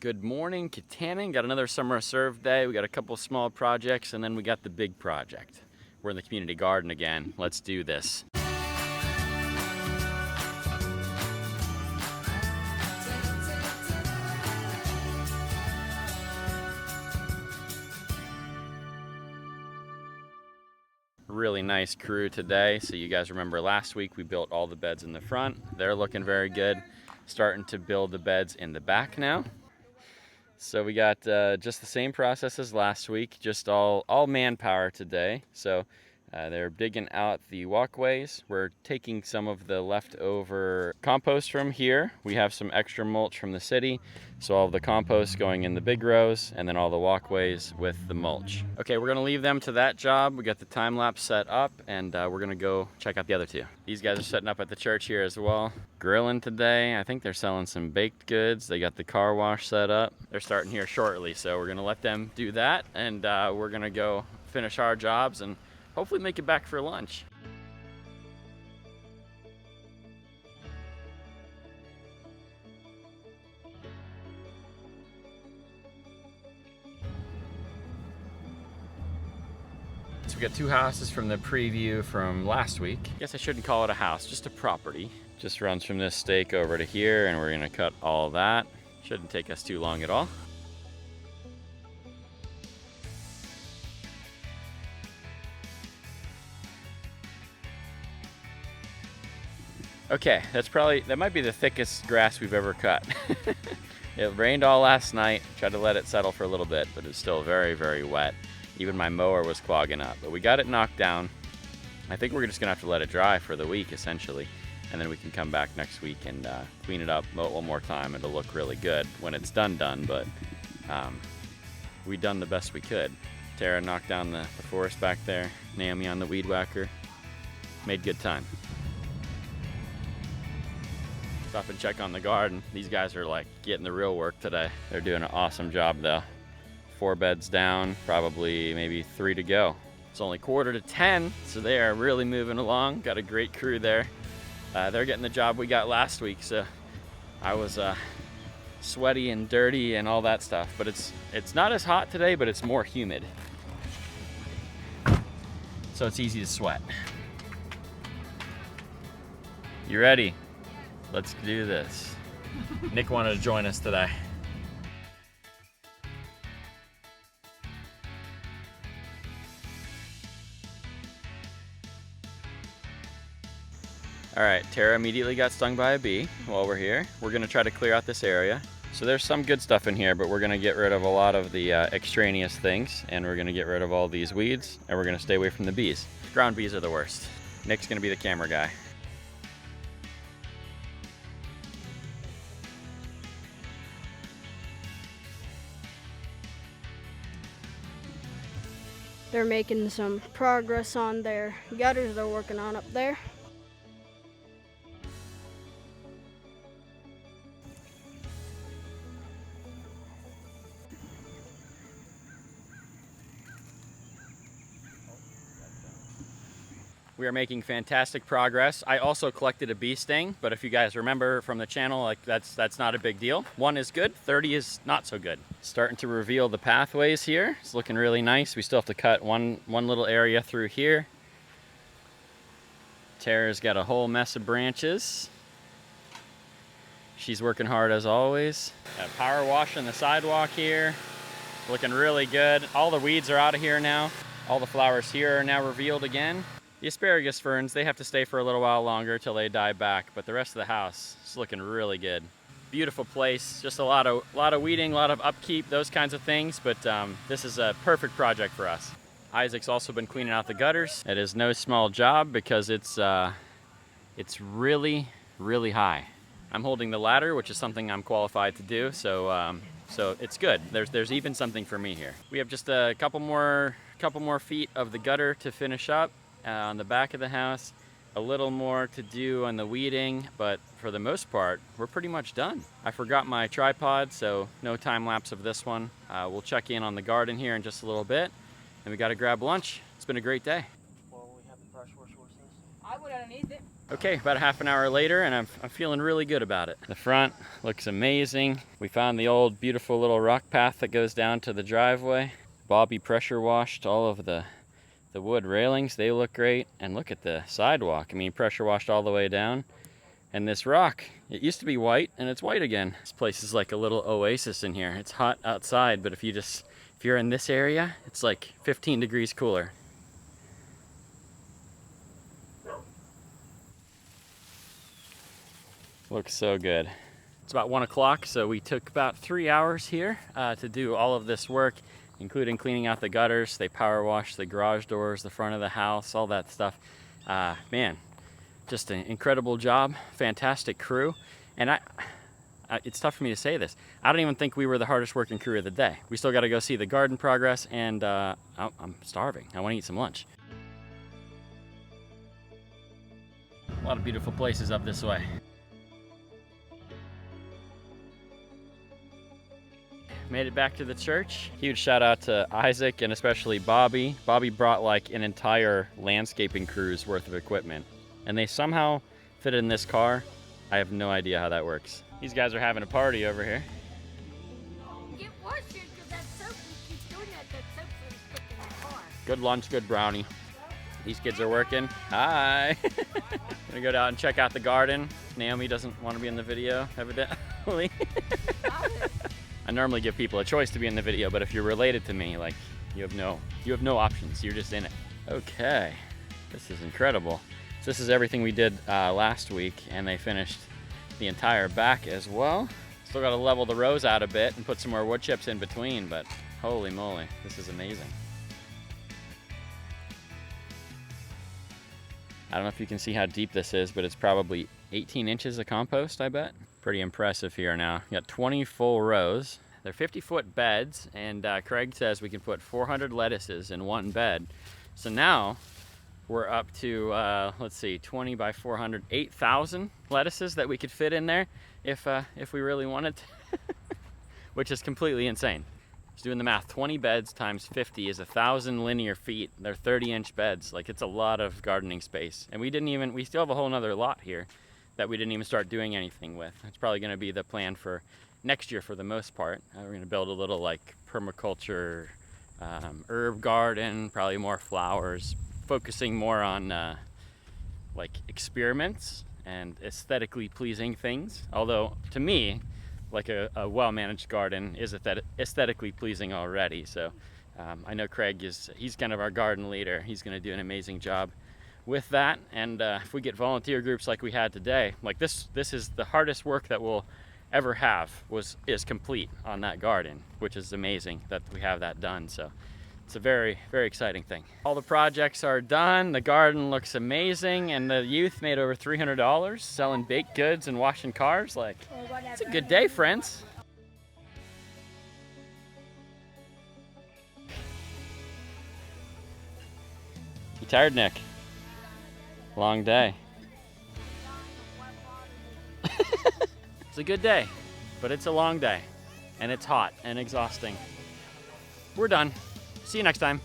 Good morning, Kittanning. Got another summer of serve day. We got a couple small projects and then we got the big project. We're in the community garden again. Let's do this. Really nice crew today. So you guys remember last week we built all the beds in the front. They're looking very good. Starting to build the beds in the back now. So we got just the same process as last week, just all manpower today. So they're digging out the walkways. We're taking some of the leftover compost from here. We have some extra mulch from the city. So all of the compost going in the big rows and then all the walkways with the mulch. Okay, we're gonna leave them to that job. We got the time lapse set up and we're gonna go check out the other two. These guys are setting up at the church here as well. Grilling today. I think they're selling some baked goods. They got the car wash set up. They're starting here shortly, so we're gonna let them do that and we're gonna go finish our jobs and hopefully make it back for lunch. So we got two houses from the preview from last week. I guess I shouldn't call it a house, just a property. Just runs from this stake over to here and we're gonna cut all that. Shouldn't take us too long at all. Okay, that might be the thickest grass we've ever cut. It rained all last night, tried to let it settle for a little bit, but it's still very, very wet. Even my mower was clogging up, but we got it knocked down. I think we're just gonna have to let it dry for the week, essentially, and then we can come back next week and clean it up one more time. It'll look really good when it's done, but we done the best we could. Tara knocked down the forest back there, Naomi on the weed whacker. Made good time. Stop and check on the garden. These guys are like getting the real work today. They're doing an awesome job though. 4 beds down, probably maybe 3 to go. It's only 9:45, so they are really moving along. Got a great crew there. They're getting the job we got last week, so I was sweaty and dirty and all that stuff. But it's not as hot today, but it's more humid. So it's easy to sweat. You ready? Let's do this. Nick wanted to join us today. All right, Tara immediately got stung by a bee while we're here. We're gonna try to clear out this area. So there's some good stuff in here, but we're gonna get rid of a lot of the extraneous things, and we're gonna get rid of all these weeds, and we're gonna stay away from the bees. Ground bees are the worst. Nick's gonna be the camera guy. They're making some progress on their gutters they're working on up there. We are making fantastic progress. I also collected a bee sting, but if you guys remember from the channel, like that's not a big deal. 1 is good, 30 is not so good. Starting to reveal the pathways here. It's looking really nice. We still have to cut one little area through here. Tara's got a whole mess of branches. She's working hard as always. Got power washing the sidewalk here. Looking really good. All the weeds are out of here now. All the flowers here are now revealed again. The asparagus ferns, they have to stay for a little while longer till they die back, but the rest of the house is looking really good. Beautiful place, just a lot of weeding, a lot of upkeep, those kinds of things, but this is a perfect project for us. Isaac's also been cleaning out the gutters. It is no small job because it's really, really high. I'm holding the ladder, which is something I'm qualified to do, so it's good. There's even something for me here. We have just a couple more feet of the gutter to finish up. On the back of the house, a little more to do on the weeding, but for the most part, we're pretty much done. I forgot my tripod, so no time lapse of this one. We'll check in on the garden here in just a little bit, and we gotta grab lunch. It's been a great day. Well, we have the brush horses. I would underneath it. Okay, about a half an hour later, and I'm feeling really good about it. The front looks amazing. We found the old beautiful little rock path that goes down to the driveway. Bobby pressure washed all of the wood railings. They look great. And look at the sidewalk. I mean, pressure washed all the way down. And this rock, it used to be white, and it's white again. This place is like a little oasis in here. It's hot outside, but if you're in this area, it's like 15 degrees cooler. Looks so good. It's about 1 o'clock, so we took about 3 hours here to do all of this work, including cleaning out the gutters. They power washed the garage doors, the front of the house, all that stuff. Man, just an incredible job, fantastic crew. And it's tough for me to say this. I don't even think we were the hardest working crew of the day. We still got to go see the garden progress, and I'm starving. I want to eat some lunch. A lot of beautiful places up this way. Made it back to the church. Huge shout out to Isaac and especially Bobby. Bobby brought like an entire landscaping crew's worth of equipment, and they somehow fit in this car. I have no idea how that works. These guys are having a party over here. Get washed because that soap keeps doing that soap is stuck in the car. Good lunch, good brownie. These kids are working. Hi. Gonna go down and check out the garden. Naomi doesn't want to be in the video, evidently. I normally give people a choice to be in the video, but if you're related to me, like, you have no options. You're just in it. Okay, this is incredible. So this is everything we did last week, and they finished the entire back as well. Still got to level the rows out a bit and put some more wood chips in between, but holy moly, this is amazing. I don't know if you can see how deep this is, but it's probably 18 inches of compost, I bet. Pretty impressive here now. You got 20 full rows. They're 50-foot beds, and Craig says we can put 400 lettuces in one bed. So now we're up to, let's see, 20 by 400, 8,000 lettuces that we could fit in there if we really wanted to, which is completely insane. Just doing the math, 20 beds times 50 is 1,000 linear feet. They're 30-inch beds. Like, it's a lot of gardening space. And we still have a whole nother lot here that we didn't even start doing anything with. It's probably gonna be the plan for next year for the most part. We're gonna build a little like permaculture herb garden, probably more flowers, focusing more on like experiments and aesthetically pleasing things. Although to me, like a well-managed garden is aesthetically pleasing already. So I know Craig he's kind of our garden leader. He's gonna do an amazing job with that, and if we get volunteer groups like we had today, like this is the hardest work that we'll ever have is complete on that garden, which is amazing that we have that done. So it's a very, very exciting thing. All the projects are done. The garden looks amazing, and the youth made over $300 selling baked goods and washing cars. Like, it's a good day, friends. You tired, Nick? Long day. It's a good day, but it's a long day, and it's hot and exhausting. We're done. See you next time.